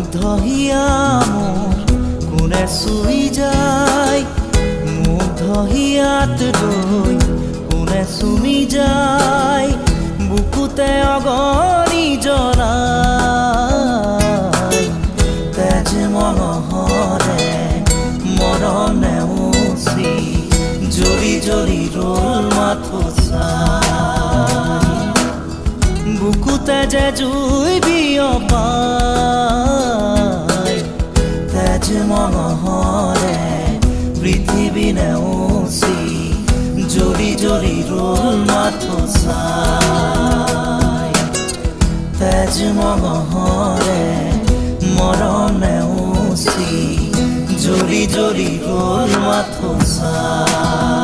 মুগ্ধহিয়া মোৰ কোনে চুই যায়, মুগ্ধহিয়াত লৈ কোনে চুমি যায়, বুকুতে অগণি জ্বলাই। তেজ মঙহৰে মৰম নেওচি জ্বলি জ্বলি ৰল মাথো চাই, বুকুতে যে জুই বিয়পাই। তেজ মঙহৰে পৃথিৱী নেওচি জ্বলি জ্বলি ৰল মাথো চাই। তেজ মঙহৰে মৰম নেওচি জ্বলি জ্বলি ৰল মাথো চাই।